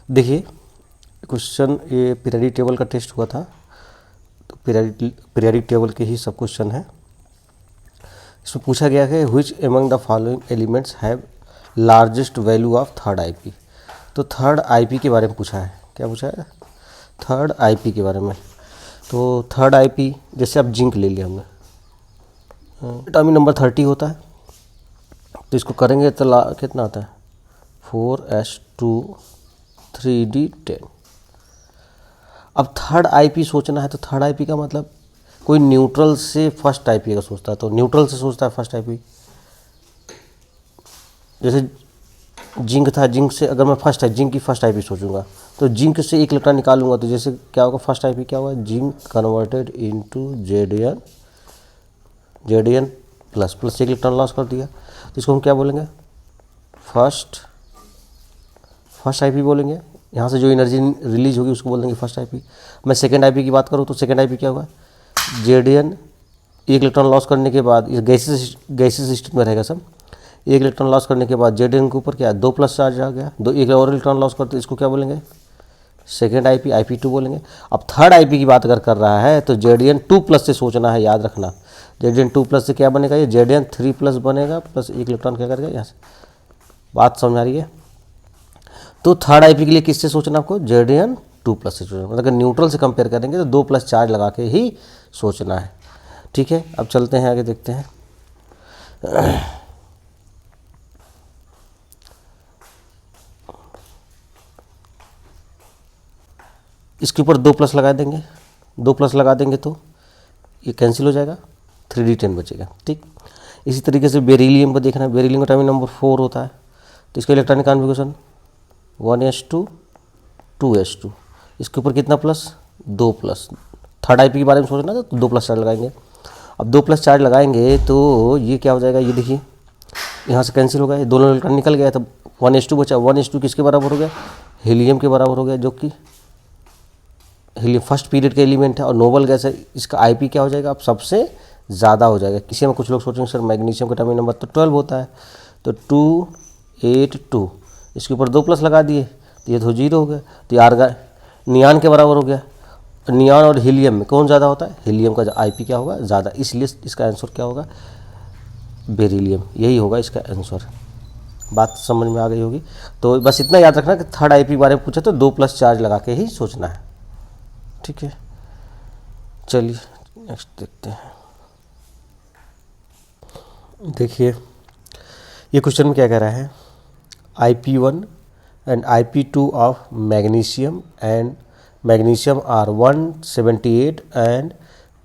देखिए क्वेश्चन, ये periodic table का टेस्ट हुआ था, तो पीरियडिक टेबल के ही सब क्वेश्चन है। इसमें पूछा गया है which among the following elements have largest value of third IP. तो थर्ड आईपी के बारे में पूछा है। क्या पूछा है? थर्ड आईपी के बारे में। तो थर्ड आईपी, जैसे अब जिंक ले लिया हमने, एटॉमिक नंबर 30 होता है, तो इसको करेंगे तो कितना आता है? 4s2 3d10। अब थर्ड आईपी सोचना है, तो थर्ड आईपी का मतलब कोई न्यूट्रल से फर्स्ट आईपी का सोचता है, तो न्यूट्रल से सोचता है फर्स्ट आईपी। जैसे जिंक था, जिंक से अगर मैं फर्स्ट है जिंक की फर्स्ट आईपी सोचूंगा, तो जिंक से एक इलेक्ट्रॉन निकालूंगा, तो जैसे क्या होगा? फर्स्ट आईपी क्या होगा? Zinc converted into ZN plus plus एक इलेक्ट्रॉन लॉस कर दिया, तो इसको हम क्या बोलेंगे? फर्स्ट आईपी बोलेंगे। यहाँ से जो एनर्जी रिलीज होगी उसको बोल देंगे फर्स्ट आईपी। मैं सेकेंड आईपी की बात करूँ तो सेकेंड आईपी क्या होगा? जेडीएन एक इलेक्ट्रॉन लॉस करने के बाद, ये गैसेस सिस्टम में रहेगा सब, एक इलेक्ट्रॉन लॉस करने के बाद जेडीएन के ऊपर क्या है? 2 प्लस चार्ज आ गया, दो एक और इलेक्ट्रॉन लॉस करते, इसको क्या बोलेंगे? सेकेंड आईपी, IP2 बोलेंगे। अब थर्ड आईपी की बात अगर कर रहा है तो जेडीएन 2 प्लस से सोचना है, याद रखना। जेडीएन 2 प्लस से क्या बनेगा? ये जेडीएन 3 प्लस बनेगा, प्लस एक इलेक्ट्रॉन क्या करेगा यहाँ से। बात समझ आ रही है? तो थर्ड आईपी के लिए किससे सोचना आपको? जेडीएन 2 प्लस से सोचना। मतलब अगर न्यूट्रल से कंपेयर करेंगे तो 2 प्लस चार्ज लगा के ही सोचना है। ठीक है, अब चलते हैं आगे, देखते हैं। इसके ऊपर 2 प्लस लगा देंगे, 2 प्लस लगा देंगे तो ये कैंसिल हो जाएगा, 3d10 बचेगा। ठीक, इसी तरीके से बेरिलियम को देखना है। बेरिलियम का एटॉमिक नंबर 4 होता है, तो इसका इलेक्ट्रॉनिक कॉन्फ़िगरेशन 1s2 2s2। इसके ऊपर कितना प्लस? 2 प्लस। थर्ड आईपी के बारे में सोचना तो 2 प्लस चार्ज लगाएंगे। अब 2 प्लस चार्ज लगाएंगे तो ये क्या हो जाएगा? ये देखिए यहाँ से कैंसिल हो गया, ये दोनों इलेक्ट्रॉन निकल गया, तब 1s2 बचा। 1s2 किसके बराबर हो गया? हीलियम के बराबर हो गया, जो कि हीलियम फर्स्ट पीरियड का एलिमेंट है और नोबल गैस है। इसका आईपी क्या हो जाएगा? अब सबसे ज़्यादा हो जाएगा। किसी में कुछ लोग सोचेंगे सर मैग्नीशियम का एटॉमिक नंबर तो 12 होता है, तो 282, इसके ऊपर 2 प्लस लगा दिए तो ये तो 0 हो गया, तो ये नियान के बराबर हो गया। नियान और हीलियम में कौन ज़्यादा होता है? हीलियम का आईपी क्या होगा? ज़्यादा, इसलिए इसका आंसर क्या होगा? बेरिलियम, यही होगा इसका आंसर। बात समझ में आ गई होगी। तो बस इतना याद रखना कि थर्ड आईपी के बारे में पूछा तो 2 प्लस चार्ज लगा के ही सोचना है। ठीक है, चलिए नेक्स्ट देखते हैं। देखिए ये क्वेश्चन में क्या कह रहा है? IP1 and IP2 of magnesium are 178 and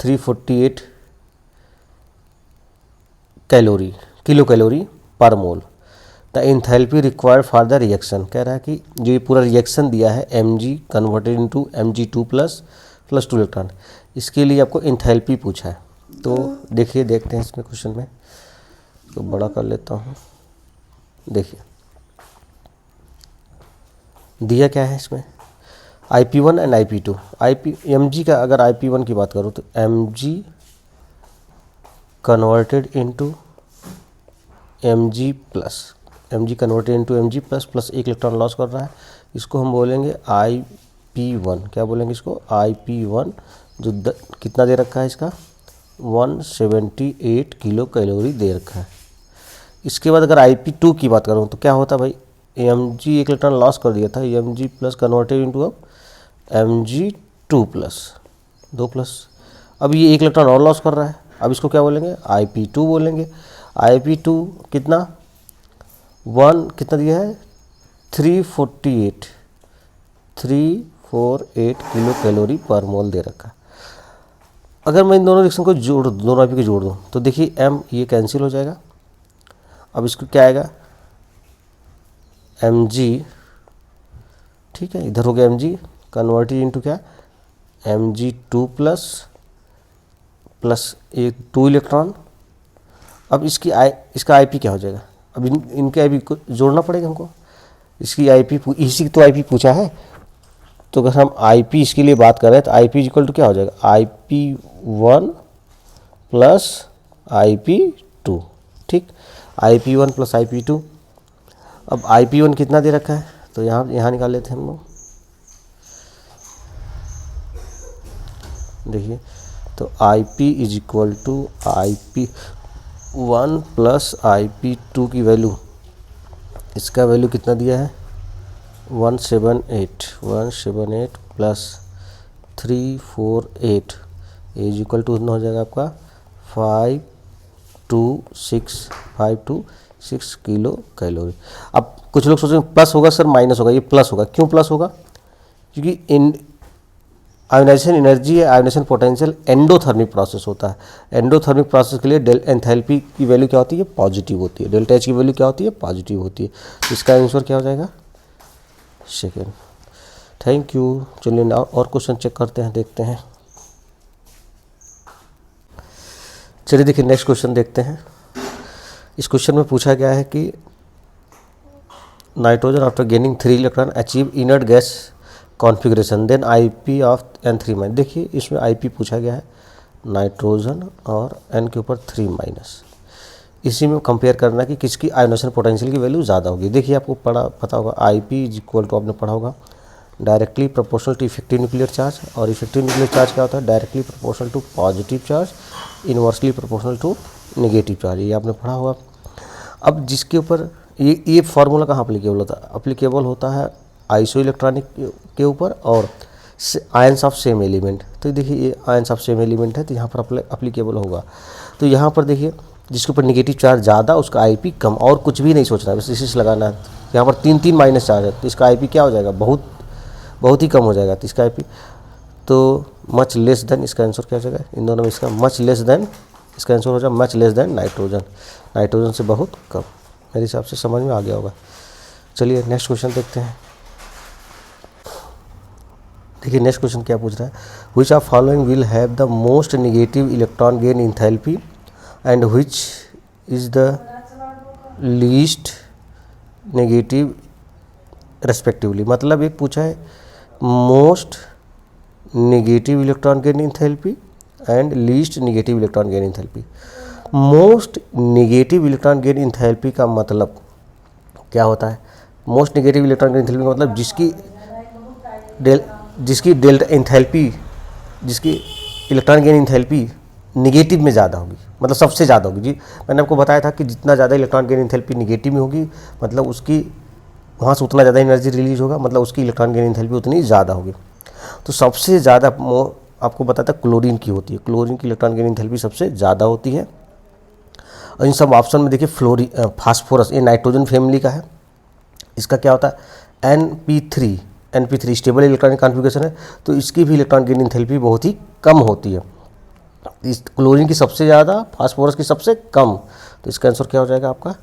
348 kilo calorie per mole. The enthalpy required for the reaction, कह रहा है कि जो ये पूरा रिएक्शन दिया है Mg converted into Mg2 plus 2 electron, इसके लिए आपको एंथैल्पी पूछा है। तो देखिए, देखते हैं इसमें क्वेश्चन में, तो बड़ा कर लेता हूँ। देखिए दिया क्या है इसमें? IP1 and IP2। Mg का अगर IP1 की बात करूँ तो Mg converted into Mg converted into Mg plus एक इलेक्ट्रॉन लॉस कर रहा है, इसको हम बोलेंगे IP1। क्या बोलेंगे इसको? IP1, जो कितना दे रखा है इसका? 178 किलो कैलोरी दे रखा है। इसके बाद अगर IP2 की बात करूँ तो क्या होता भाई? Mg एक इलेक्ट्रॉन लॉस कर दिया था, Mg प्लस कन्वर्टेड इनटू अब Mg2 प्लस 2 प्लस। अब ये एक इलेक्ट्रॉन और लॉस कर रहा है, अब इसको क्या बोलेंगे? IP2 बोलेंगे। IP2 कितना? 1 कितना दिया है? 348 किलो कैलोरी पर मोल दे रखा है। अगर मैं इन दोनों रिएक्शन को जोड़ दूँ, दोनों IP को जोड़ दूँ, तो देखिए M ये कैंसिल हो जाएगा। अब इसको क्या आएगा? Mg, ठीक है, इधर हो गया Mg कन्वर्टेड इनटू क्या? Mg2 प्लस एक 2 इलेक्ट्रॉन। अब इसका IP क्या हो जाएगा? अब इनके IP को जोड़ना पड़ेगा हमको। इसकी IP, इसी तो IP पूछा है, तो अगर हम IP इसके लिए बात कर रहे हैं तो IP इक्वल टू क्या हो जाएगा? IP1 plus IP2। ठीक, IP1 प्लस IP2। अब IP1 कितना दे रखा है? तो यहाँ निकाल लेते हैं हम लोग। देखिए, तो IP is equal to IP1 plus IP2 की वैल्यू, इसका वैल्यू कितना दिया है 178 प्लस 348 इज इक्वल टू कितना हो जाएगा आपका 526 किलो कैलोरी। अब कुछ लोग सोचेंगे प्लस होगा सर माइनस होगा, ये प्लस होगा। क्यों प्लस होगा? क्योंकि इन आयोनाइजेशन एनर्जी या आयोनाइजेशन पोटेंशियल एंडोथर्मिक प्रोसेस होता है। एंडोथर्मिक प्रोसेस के लिए एंथैल्पी की वैल्यू क्या होती है पॉजिटिव होती है, डेल्टा एच की वैल्यू क्या होती है पॉजिटिव होती है। तो इसका आंसर क्या हो जाएगा सेकेंड। Thank you. चलिए ना और क्वेश्चन चेक करते हैं, देखते हैं। चलिए देखिए नेक्स्ट क्वेश्चन देखते हैं। इस क्वेश्चन में पूछा गया है कि nitrogen after gaining 3 electron achieve inert gas configuration then IP of N3-। देखिए इसमें IP पूछा गया है नाइट्रोजन और N के ऊपर 3-। इसी में कंपेयर करना कि किसकी आयोनाइजेशन पोटेंशियल की वैल्यू ज़्यादा होगी। देखिए आपको पता होगा IP इज इक्वल टू, आपने पढ़ा होगा directly proportional to effective nuclear charge, और इफेक्टिव न्यूक्लियर चार्ज क्या होता है directly proportional to positive charge, inversely proportional to negative charge, ये आपने पढ़ा होगा। अब जिसके ऊपर ये फार्मूला कहाँ अप्लीकेबल होता है? अप्लीकेबल होता है आइसो इलेक्ट्रॉनिक के ऊपर और आयंस ऑफ सेम एलिमेंट। तो देखिए ये आयंस ऑफ सेम एलिमेंट है तो यहाँ पर अप्लीकेबल होगा। तो यहाँ पर देखिए जिसके ऊपर निगेटिव चार्ज ज़्यादा उसका IP कम, और कुछ भी नहीं सोचना है, बस इसी से लगाना है। यहाँ पर 3 माइनस चार्ज है तो इसका IP क्या हो जाएगा बहुत ही कम हो जाएगा। तो इसका IP तो मच लेस देन, इसका आंसर क्या हो जाएगा इन दोनों में, इसका मच लेस देन, इसका आंसर हो जाएगा मच लेस देन नाइट्रोजन से बहुत कम। मेरे हिसाब से समझ में आ गया होगा। चलिए नेक्स्ट क्वेश्चन देखते हैं। देखिए नेक्स्ट क्वेश्चन क्या पूछ रहा है, which of following will have the most negative electron gain enthalpy and which is the least negative respectively. मतलब एक पूछा है most negative electron gain enthalpy and least negative electron gain enthalpy. Most negative electron gain enthalpy का मतलब क्या होता है? Most negative electron gain enthalpy का मतलब जिसकी डेल्टा इंथैल्पी, जिसकी इलेक्ट्रॉन गेन इंथैल्पी निगेटिव में ज़्यादा होगी, मतलब सबसे ज़्यादा होगी। जी मैंने आपको बताया था कि जितना ज़्यादा इलेक्ट्रॉन गेन इंथैल्पी निगेटिव में होगी मतलब उसकी वहाँ से उतना ज़्यादा एनर्जी रिलीज होगा, मतलब उसकी इलेक्ट्रॉन गेन इंथैल्पी उतनी ज़्यादा होगी। तो सबसे ज़्यादा आपको बताता क्लोरीन की होती है, क्लोरीन की इलेक्ट्रॉन गेन इंथैल्पी सबसे ज़्यादा होती है। और इन सब ऑप्शन में देखिए फास्फोरस, ये नाइट्रोजन फैमिली का है, इसका क्या होता है NP3 स्टेबल इलेक्ट्रॉनिक कॉन्फ़िगरेशन है, तो इसकी भी इलेक्ट्रॉन गेन इंथैल्पी बहुत ही कम होती है। इस क्लोरीन की सबसे ज़्यादा, फास्फोरस की सबसे कम, तो इसका आंसर क्या हो जाएगा आपका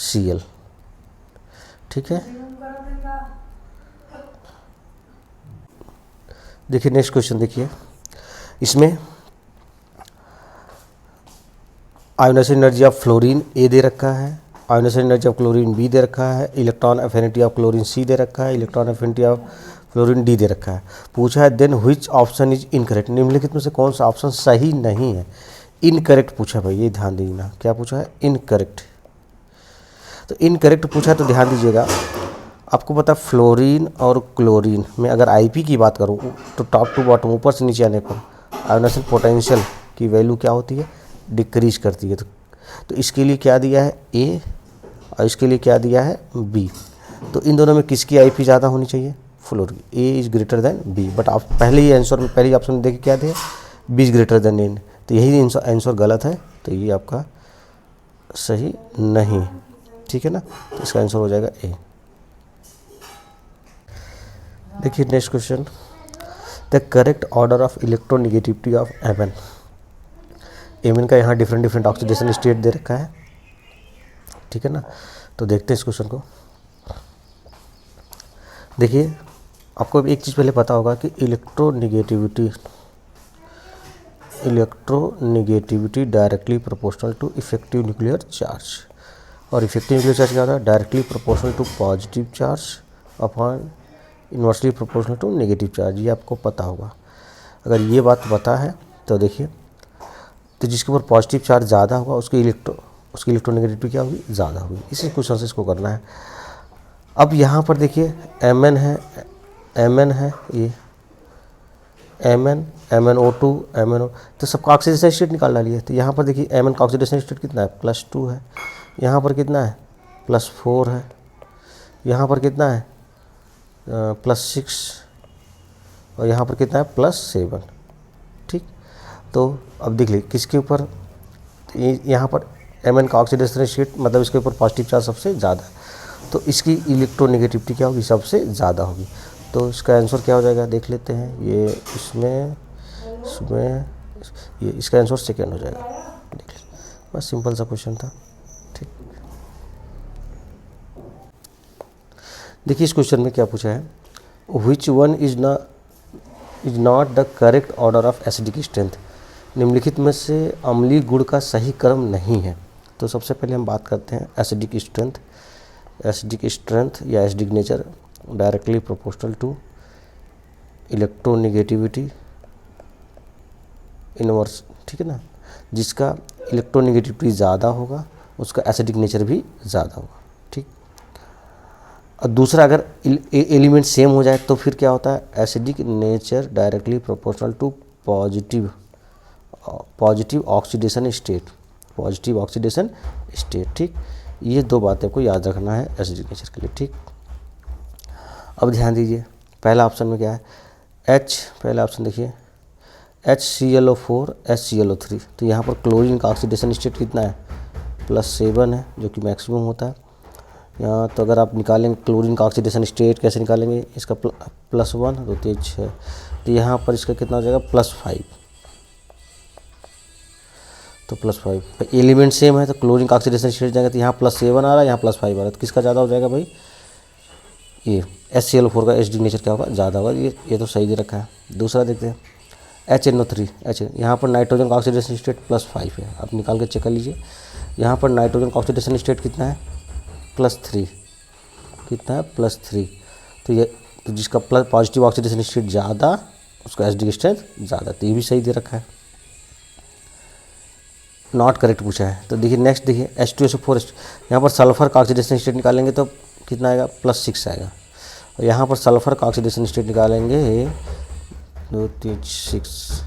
Cl। ठीक है, देखिए नेक्स्ट क्वेश्चन देखिए। इसमें ionization energy of fluorine A दे रखा है, ionization energy of chlorine B दे रखा है, electron affinity of chlorine C दे रखा है, electron affinity of fluorine D दे रखा है। पूछा है then which option is incorrect, निम्नलिखित में से कौन सा ऑप्शन सही नहीं है? इनकरेक्ट पूछा भाई, ये ध्यान दीजिएगा, क्या पूछा है इनकरेक्ट। तो इनकरेक्ट पूछा तो ध्यान दीजिएगा, आपको पता है फ्लोरीन और क्लोरीन में अगर IP की बात करूँ तो टॉप टू बॉटम ऊपर से नीचे आने पर आयोनाइजेशन पोटेंशियल की वैल्यू क्या होती है डिक्रीज करती है। तो इसके लिए क्या दिया है A और इसके लिए क्या दिया है B। तो इन दोनों में किसकी IP ज़्यादा होनी चाहिए? Fluorine. A is greater than B, but आप पहले ही आंसर में पहले ऑप्शन में देखिए क्या थे B is greater than N, तो यही आंसर गलत है, तो ये आपका सही नहीं। ठीक है ना, तो इसका आंसर हो जाएगा A। देखिए next question, the correct order of electronegativity of Mn। Mn का यहाँ डिफरेंट ऑक्सीडेशन स्टेट दे रखा है। ठीक है ना, तो देखते हैं इस क्वेश्चन को। देखिए आपको एक चीज़ पहले पता होगा कि electronegativity directly proportional to effective nuclear charge, और इफेक्टिव न्यूक्लियर चार्ज क्या होता है directly proportional to positive charge upon inversely proportional to negative charge, ये आपको पता होगा। अगर ये बात पता है तो देखिए, तो जिसके ऊपर पॉजिटिव चार्ज ज़्यादा होगा उसकी इलेक्ट्रोनेगेटिविटी क्या होगी ज़्यादा होगी। इसी क्वेश्चन से इसको करना है। अब यहाँ पर देखिए Mn है ये, Mn, MnO2, MnO, तो सबका ऑक्सीडेशन स्टेट निकाल डालिए। तो यहाँ पर देखिए Mn का ऑक्सीडेशन स्टेट कितना है, +2 है। यहाँ पर कितना है, +4 है। यहाँ पर कितना है, +6, और यहाँ पर कितना है, +7। ठीक, तो अब देख लीजिए किसके ऊपर, यहाँ पर Mn का ऑक्सीडेशन स्टेट मतलब इसके ऊपर पॉजिटिव चार्ज सबसे ज़्यादा है, तो इसकी इलेक्ट्रोनेगेटिविटी क्या होगी, सबसे ज़्यादा होगी। तो इसका आंसर क्या हो जाएगा, देख लेते हैं। ये इसमें ये इसका आंसर सेकेंड हो जाएगा। देख लीजिए, बस सिंपल सा क्वेश्चन था। ठीक, देखिए इस क्वेश्चन में क्या पूछा है, which one is not the correct order of acidic strength. निम्नलिखित में से अम्लीय गुण का सही क्रम नहीं है। तो सबसे पहले हम बात करते हैं एसिडिक स्ट्रेंथ। एसिडिक स्ट्रेंथ या acidic nature directly proportional to electronegativity inverse, ठीक है ना। जिसका इलेक्ट्रोनेगेटिविटी ज़्यादा होगा उसका एसिडिक नेचर भी ज़्यादा होगा। ठीक, और दूसरा अगर एलिमेंट सेम हो जाए तो फिर क्या होता है, acidic nature directly proportional to positive oxidation state, positive oxidation state. ठीक, ये दो बातें आपको याद रखना है एसिडिक नेचर के लिए। ठीक, अब ध्यान दीजिए पहला ऑप्शन में क्या है, पहला ऑप्शन देखिए HClO4 HClO3। तो यहाँ पर क्लोरीन का ऑक्सीडेशन स्टेट कितना है, +7 है, जो कि मैक्सिमम होता है यहाँ। तो अगर आप निकालेंगे क्लोरीन का ऑक्सीडेशन स्टेट कैसे निकालेंगे, इसका +1 तो 6, तो यहाँ पर इसका कितना हो जाएगा, +5। तो +5 एलिमेंट सेम है तो क्लोरीन का ऑक्सीडेशन स्टेट जाएगा, तो यहाँ +7 आ रहा है, यहाँ +5 आ रहा है, तो किसका ज़्यादा हो जाएगा भाई, ये HClO4 का एसिडिक नेचर क्या होगा, ज़्यादा होगा। ये तो सही दे रखा है। दूसरा देखते हैं HNO3, यहाँ पर नाइट्रोजन का ऑक्सीडेशन स्टेट +5 है, आप निकाल के चेक कर लीजिए। यहाँ पर नाइट्रोजन का ऑक्सीडेशन स्टेट कितना है, +3, कितना है, +3। तो जिसका पॉजिटिव ऑक्सीडेशन स्टेट ज़्यादा उसका एसिडिक स्ट्रेंथ ज़्यादा, तो ये भी सही दे रखा है। नॉट करेक्ट पूछा है। तो देखिए नेक्स्ट देखिए H2SO4, यहाँ पर सल्फर का ऑक्सीडेशन स्टेट निकालेंगे तो कितना आएगा, +6 आएगा। और यहाँ पर सल्फर का ऑक्सीडेशन स्टेट निकालेंगे 2 3 6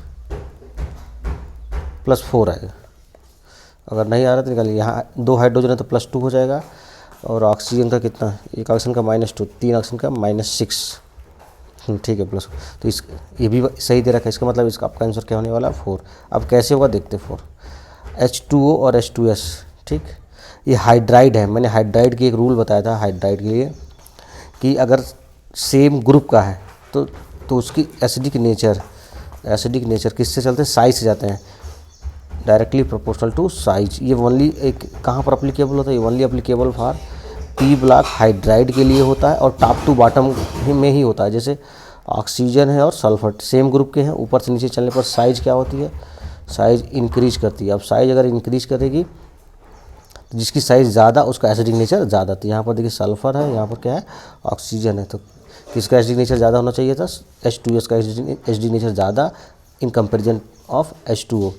+4 आएगा। अगर नहीं आ रहा तो निकालिए, यहाँ 2 हाइड्रोजन है तो +2 हो जाएगा, और ऑक्सीजन का कितना, एक ऑक्सीजन का -2, 3 ऑक्सीजन का -6, ठीक है, +। तो ये भी सही दे रखा है, इसका मतलब इसका आपका आंसर क्या होने वाला है, 4। अब कैसे होगा देखते हैं। 4 H2O और H2S, ठीक, ये हाइड्राइड है। मैंने हाइड्राइड की एक रूल बताया था हाइड्राइड के लिए, कि अगर सेम ग्रुप का है तो उसकी एसिडिक नेचर किससे चलते हैं, साइज से जाते हैं, डायरेक्टली प्रोपोर्शनल टू साइज। ये ओनली एक कहाँ पर अप्लीकेबल होता है, ये only applicable for P block hydride के लिए होता है, और टॉप टू बॉटम में ही होता है। जैसे ऑक्सीजन है और सल्फर सेम ग्रुप के हैं, ऊपर से नीचे चलने पर साइज क्या होती है, साइज इंक्रीज करती है। अब साइज अगर इंक्रीज करेगी तो जिसकी साइज़ ज़्यादा उसका एसिडिक नेचर ज़्यादा। तो यहाँ पर देखिए सल्फर है, यहाँ पर क्या है, ऑक्सीजन है, तो किसका एसिडिक नेचर ज़्यादा होना चाहिए था, H2S का एसिडिक नेचर ज़्यादा इन कंपेरिजन ऑफ H2O।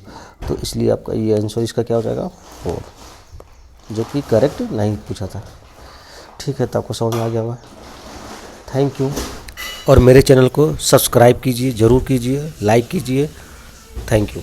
तो इसलिए आपका ये आंसर इसका क्या हो जाएगा, 4, जो कि करेक्ट नहीं पूछा था। ठीक है, तो आपको समझ में आ गया होगा। थैंक यू, और मेरे चैनल को सब्सक्राइब कीजिए, ज़रूर कीजिए, लाइक कीजिए। Thank you.